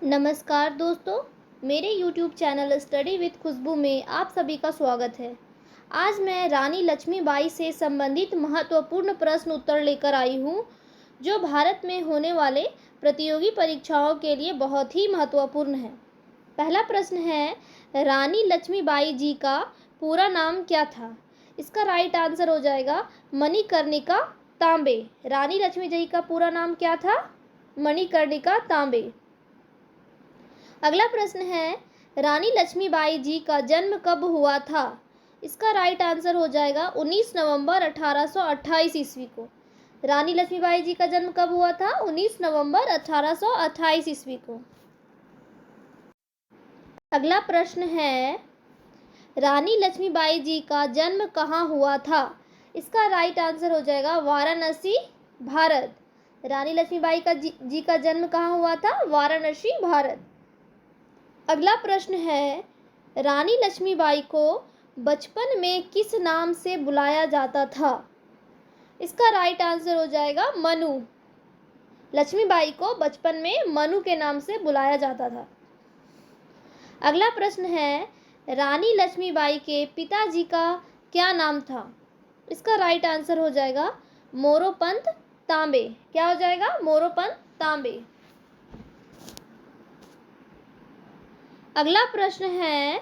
नमस्कार दोस्तों, मेरे YouTube चैनल स्टडी विद खुशबू में आप सभी का स्वागत है। आज मैं रानी लक्ष्मीबाई से संबंधित महत्वपूर्ण प्रश्न उत्तर लेकर आई हूँ, जो भारत में होने वाले प्रतियोगी परीक्षाओं के लिए बहुत ही महत्वपूर्ण है। पहला प्रश्न है, रानी लक्ष्मीबाई जी का पूरा नाम क्या था? इसका राइट आंसर हो जाएगा मणिकर्णिका तांबे। रानी लक्ष्मीबाई जी का पूरा नाम क्या था? मणिकर्णिका तांबे। अगला प्रश्न है, रानी लक्ष्मीबाई जी का जन्म कब हुआ था? इसका राइट आंसर हो जाएगा 19 नवंबर 1828 ईस्वी को। रानी लक्ष्मीबाई जी का जन्म कब हुआ था? 19 नवंबर 1828 ईस्वी को। अगला प्रश्न है, रानी लक्ष्मीबाई जी का जन्म कहाँ हुआ था? इसका राइट आंसर हो जाएगा वाराणसी, भारत। रानी लक्ष्मीबाई जी का जन्म कहाँ हुआ था? वाराणसी, भारत। अगला प्रश्न है, रानी लक्ष्मीबाई को बचपन में किस नाम से बुलाया जाता था? इसका राइट आंसर हो जाएगा मनु। लक्ष्मीबाई को बचपन में मनु के नाम से बुलाया जाता था। अगला प्रश्न है, रानी लक्ष्मीबाई के पिताजी का क्या नाम था? इसका राइट आंसर हो जाएगा मोरोपंत तांबे। क्या हो जाएगा? मोरोपंत तांबे। अगला प्रश्न है,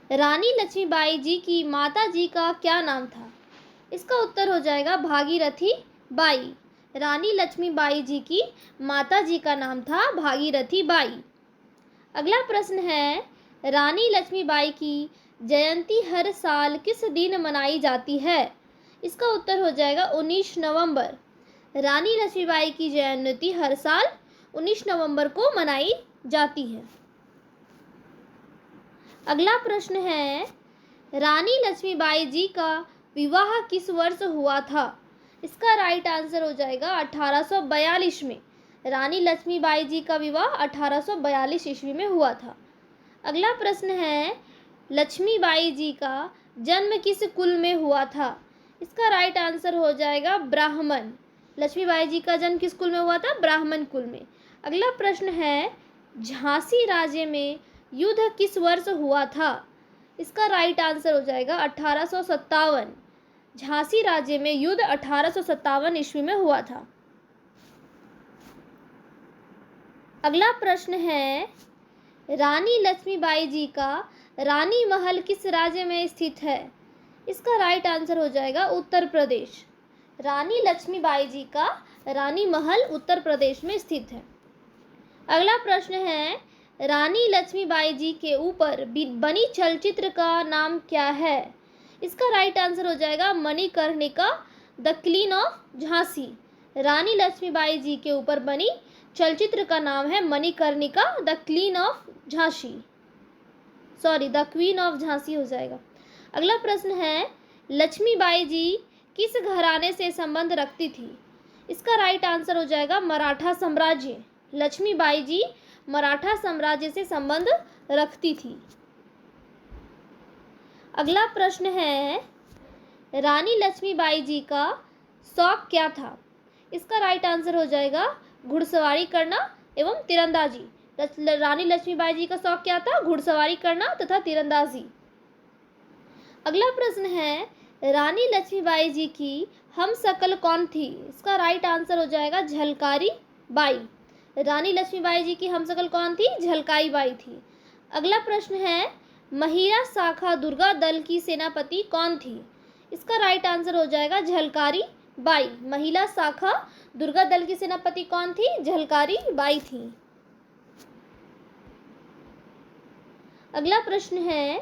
रानी लक्ष्मीबाई जी की माता जी का क्या नाम था? इसका उत्तर हो जाएगा भागीरथी बाई। रानी लक्ष्मीबाई जी की माता जी का नाम था भागीरथी बाई। अगला प्रश्न है, रानी लक्ष्मीबाई की जयंती हर साल किस दिन मनाई जाती है? इसका उत्तर हो जाएगा 19 नवंबर। रानी लक्ष्मीबाई की जयंती हर साल 19 नवंबर को मनाई जाती है। अगला प्रश्न है, रानी लक्ष्मीबाई जी का विवाह किस वर्ष हुआ था? इसका राइट आंसर हो जाएगा 1842 में। रानी लक्ष्मीबाई जी का विवाह 1842 ईस्वी में हुआ था। अगला प्रश्न है, लक्ष्मीबाई जी का जन्म किस कुल में हुआ था? इसका राइट आंसर हो जाएगा ब्राह्मण। लक्ष्मीबाई जी का जन्म किस कुल में हुआ था? ब्राह्मण कुल में। अगला प्रश्न है, झांसी राज्य में युद्ध किस वर्ष हुआ था? इसका राइट आंसर हो जाएगा 1857। झांसी राज्य में युद्ध 1857 ईस्वी में हुआ था। अगला प्रश्न है, रानी लक्ष्मीबाई जी का रानी महल किस राज्य में स्थित है? इसका राइट आंसर हो जाएगा उत्तर प्रदेश। रानी लक्ष्मीबाई जी का रानी महल उत्तर प्रदेश में स्थित है। अगला प्रश्न है, रानी लक्ष्मीबाई जी के ऊपर बनी चलचित्र का नाम क्या है? इसका राइट आंसर हो जाएगा Manikarnika the queen of Jhansi. Rani Lakshmibai ji के ऊपर बनी चलचित्र का नाम है Manikarnika the queen of Jhansi. The queen of Jhansi हो जाएगा। अगला प्रश्न है, लक्ष्मीबाई जी किस घराने से संबंध रखती थी? इसका राइट आंसर हो जाएगा मराठा साम्राज्य। लक्ष्मीबाई जी मराठा साम्राज्य से संबंध रखती थी। अगला प्रश्न है, रानी लक्ष्मीबाई जी का शौक क्या था? इसका राइट आंसर हो जाएगा घुड़सवारी करना एवं तीरंदाजी। रानी लक्ष्मीबाई जी का शौक क्या था? घुड़सवारी करना तथा तीरंदाजी। अगला प्रश्न है, रानी लक्ष्मीबाई जी की हमशक्ल कौन थी? इसका राइट आंसर हो जाएगा झलकारी बाई। रानी लक्ष्मीबाई जी की हमशक्ल कौन थी? झलकारी बाई थी। अगला प्रश्न है, महिला शाखा दुर्गा दल की सेनापति कौन थी? इसका राइट आंसर हो जाएगा झलकारी बाई। महिला शाखा दुर्गा दल की सेनापति कौन थी? झलकारी बाई थी। अगला प्रश्न है,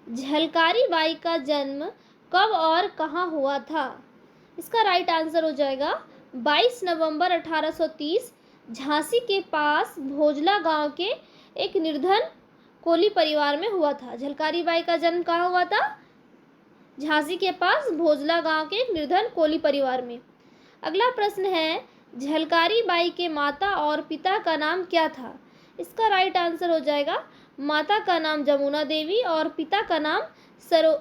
झलकारी बाई का जन्म कब और कहाँ हुआ था? इसका राइट आंसर हो जाएगा 22 नवंबर 1830 झांसी के पास भोजला गांव के एक निर्धन कोली परिवार में हुआ था। झलकारी बाई का जन्म कहाँ हुआ था? झांसी के पास भोजला गांव के एक निर्धन कोली परिवार में। अगला प्रश्न है, झलकारी बाई के माता और पिता का नाम क्या था? इसका राइट आंसर हो जाएगा माता का नाम जमुना देवी और पिता का नाम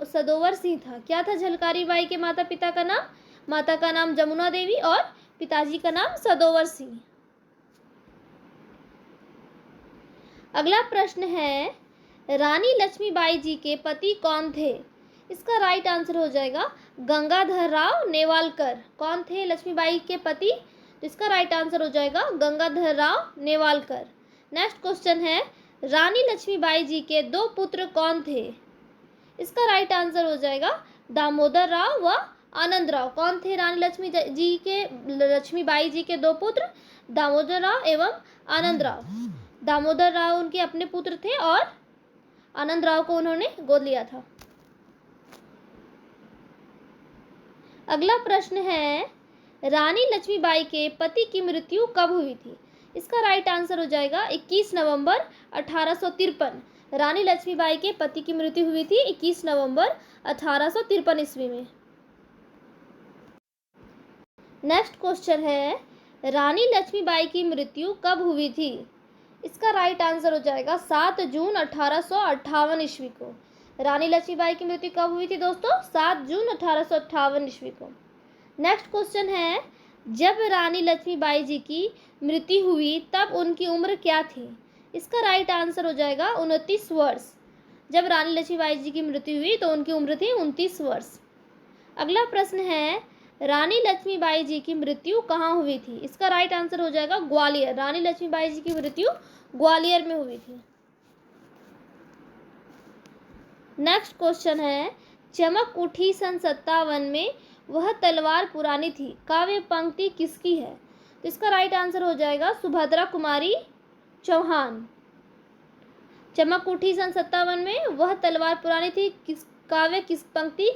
सदोवर सिंह था। क्या था झलकारी बाई के माता पिता का नाम? माता का नाम जमुना देवी और पिताजी का नाम सदोवर सिंह। अगला प्रश्न है, रानी लक्ष्मीबाई जी के पति कौन थे? इसका राइट आंसर हो जाएगा गंगाधर राव नेवालकर। कौन थे लक्ष्मीबाई के पति? तो इसका राइट आंसर हो जाएगा गंगाधर राव नेवालकर। नेक्स्ट क्वेश्चन है, रानी लक्ष्मीबाई जी के दो पुत्र कौन थे? इसका राइट आंसर हो जाएगा दामोदर राव व आनंद राव। कौन थे रानी लक्ष्मीबाई जी के दो पुत्र? दामोदर राव एवं आनंद राव। दामोदर राव उनके अपने पुत्र थे और आनंद राव को उन्होंने गोद लिया था। अगला प्रश्न है, रानी लक्ष्मीबाई के पति की मृत्यु कब हुई थी? इसका राइट आंसर हो जाएगा 21 नवंबर 1853। रानी लक्ष्मीबाई के पति की मृत्यु हुई थी 21 नवंबर 1853 ईस्वी में। नेक्स्ट क्वेश्चन है, रानी लक्ष्मीबाई की मृत्यु कब हुई थी? इसका राइट आंसर हो जाएगा 7 जून 1858 ईस्वी को। रानी लक्ष्मीबाई की मृत्यु कब हुई थी दोस्तों? 7 जून 1858 ईस्वी को। नेक्स्ट क्वेश्चन है, जब रानी लक्ष्मीबाई जी की मृत्यु हुई तब उनकी उम्र क्या थी? इसका राइट आंसर हो जाएगा 29 वर्ष। जब रानी लक्ष्मीबाई जी की मृत्यु हुई तो उनकी उम्र थी 29 वर्ष। अगला प्रश्न है, रानी लक्ष्मीबाई जी की मृत्यु कहाँ हुई थी? इसका राइट आंसर हो जाएगा ग्वालियर। रानी लक्ष्मीबाई जी की मृत्यु ग्वालियर में हुई थी। नेक्स्ट क्वेश्चन है, चमक उठी सन 57 में वह तलवार पुरानी थी, काव्य पंक्ति किसकी है? तो इसका राइट आंसर हो जाएगा सुभद्रा कुमारी चौहान। चमक उठी सन 57 में वह तलवार पुरानी थी, किस पंक्ति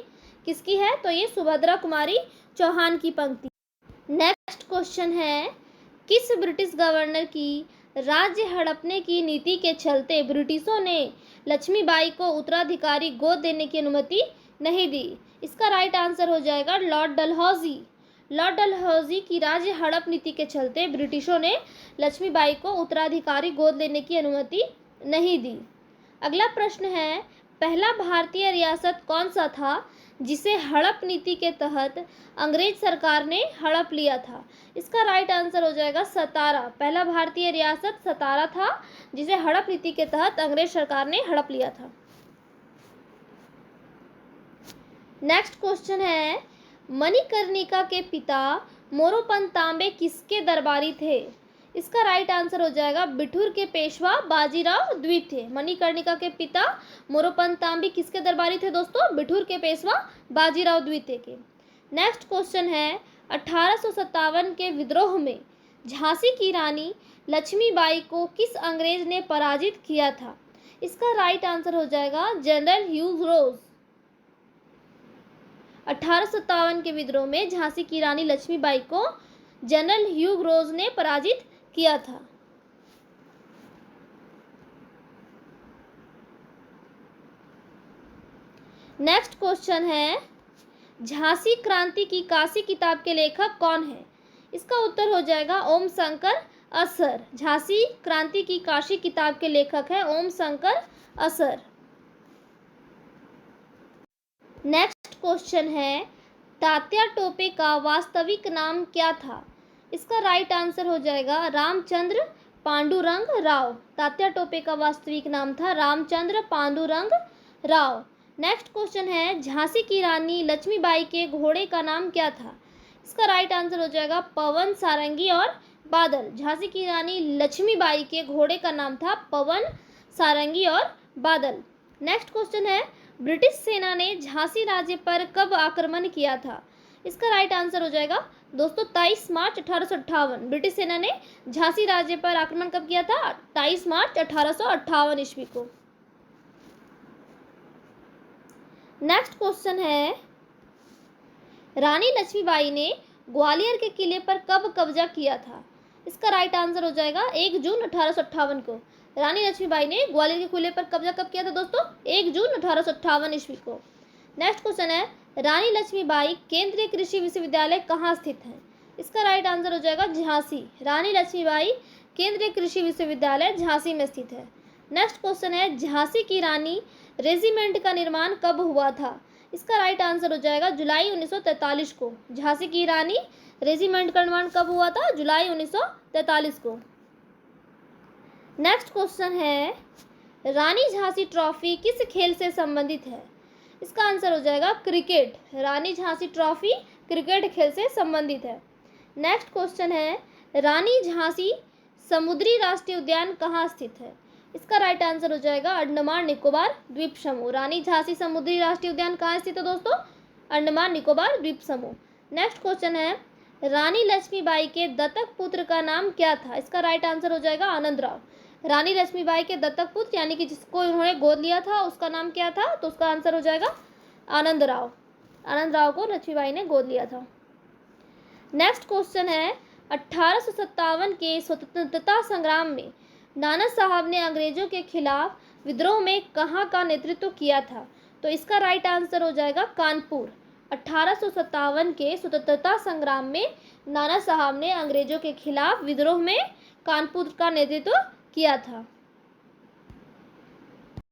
किसकी है? तो ये सुभद्रा कुमारी चौहान की पंक्ति। नेक्स्ट क्वेश्चन है, किस ब्रिटिश गवर्नर की राज्य हड़पने की नीति के चलते ब्रिटिशों ने लक्ष्मीबाई को उत्तराधिकारी गोद देने की अनुमति नहीं दी? इसका राइट आंसर हो जाएगा लॉर्ड डलहौजी। लॉर्ड डलहौजी की राज्य हड़प नीति के चलते ब्रिटिशों ने लक्ष्मीबाई को उत्तराधिकारी गोद लेने की अनुमति नहीं दी। अगला प्रश्न है, पहला भारतीय रियासत कौन सा था जिसे हड़प नीति के तहत अंग्रेज सरकार ने हड़प लिया था? इसका राइट आंसर हो जाएगा सतारा। पहला भारतीय रियासत सतारा था जिसे हड़प नीति के तहत अंग्रेज सरकार ने हड़प लिया था। नेक्स्ट क्वेश्चन है, मणिकर्णिका के पिता मोरोपंत तांबे किसके दरबारी थे? इसका राइट आंसर हो जाएगा बिठूर के पेशवा बाजीराव द्वितीय। मणिकर्णिका के पिता मोरोपंत तांबे किसके दरबारी थे दोस्तों? बिठूर के पेशवा बाजीराव द्वितीय के। नेक्स्ट क्वेश्चन है, 1857 के विद्रोह में झांसी की रानी लक्ष्मीबाई को किस अंग्रेज ने पराजित किया था? इसका राइट आंसर हो जाएगा जनरल ह्यूज रोज। 1857 के विद्रोह में झांसी की रानी लक्ष्मीबाई को जनरल ह्यूग रोज ने पराजित किया था। नेक्स्ट क्वेश्चन है, झांसी क्रांति की काशी किताब के लेखक कौन है? इसका उत्तर हो जाएगा ओम शंकर असर। झांसी क्रांति की काशी किताब के लेखक है ओम शंकर असर। नेक्स्ट क्वेश्चन है, तात्या टोपे का वास्तविक नाम क्या था? इसका राइट आंसर हो जाएगा रामचंद्र पांडुरंग राव। तात्या टोपे का वास्तविक नाम था रामचंद्र पांडुरंग राव। नेक्स्ट क्वेश्चन है, झांसी की रानी लक्ष्मीबाई के घोड़े का नाम क्या था? इसका राइट आंसर हो जाएगा पवन, सारंगी और बादल। झांसी की रानी लक्ष्मीबाई के घोड़े का नाम था पवन, सारंगी और बादल। नेक्स्ट क्वेश्चन है, ब्रिटिश सेना ने झांसी राज्य पर कब आक्रमण किया था? इसका राइट आंसर हो जाएगा दोस्तों 23 मार्च 1858। ब्रिटिश सेना ने झांसी राज्य पर आक्रमण कब किया था? 23 मार्च 1858 ईस्वी को। नेक्स्ट क्वेश्चन है, रानी लक्ष्मीबाई ने ग्वालियर के किले पर कब कब्जा किया था? इसका राइट आंसर हो जाएगा 1 जून 1858 को। रानी लक्ष्मीबाई ने ग्वालियर के किले पर कब्जा कब किया था दोस्तों? 1 जून 1858 ईस्वी को। नेक्स्ट क्वेश्चन है, रानी लक्ष्मीबाई केंद्रीय कृषि विश्वविद्यालय कहाँ स्थित है? इसका राइट आंसर हो जाएगा झांसी। रानी लक्ष्मीबाई केंद्रीय कृषि विश्वविद्यालय झांसी में स्थित है। नेक्स्ट क्वेश्चन है, झांसी की रानी रेजिमेंट का निर्माण कब हुआ था? इसका राइट आंसर हो जाएगा जुलाई 1943 को। झांसी की रानी रेजिमेंट का निर्माण कब हुआ था? जुलाई 1943 को। नेक्स्ट क्वेश्चन है, रानी झांसी ट्रॉफी किस खेल से संबंधित है? इसका आंसर हो जाएगा क्रिकेट। रानी झांसी ट्रॉफी क्रिकेट खेल से संबंधित है। नेक्स्ट क्वेश्चन है, रानी झांसी समुद्री राष्ट्रीय उद्यान कहाँ स्थित है? इसका राइट आंसर हो जाएगा अंडमान निकोबार द्वीप समूह। रानी झांसी समुद्री राष्ट्रीय उद्यान कहाँ स्थित है दोस्तों? अंडमान निकोबार द्वीप समूह। नेक्स्ट क्वेश्चन है, रानी लक्ष्मीबाई के दत्तक पुत्र का नाम क्या था? इसका राइट आंसर हो जाएगा आनंद राव। रानी लक्ष्मीबाई के दत्तक पुत्र यानी कि जिसको उन्होंने गोद लिया था उसका नाम क्या था? तो उसका आंसर हो जाएगा आनंद राव। आनंद राव को लक्ष्मीबाई ने गोद लिया था। नेक्स्ट क्वेश्चन है, 1857 के स्वतंत्रता संग्राम में नाना साहब ने अंग्रेजों के खिलाफ विद्रोह में कहाँ का नेतृत्व किया था? तो इसका राइट आंसर हो जाएगा कानपुर। 1857 के स्वतंत्रता संग्राम में नाना साहब ने अंग्रेजों के खिलाफ विद्रोह में कानपुर का नेतृत्व किया था।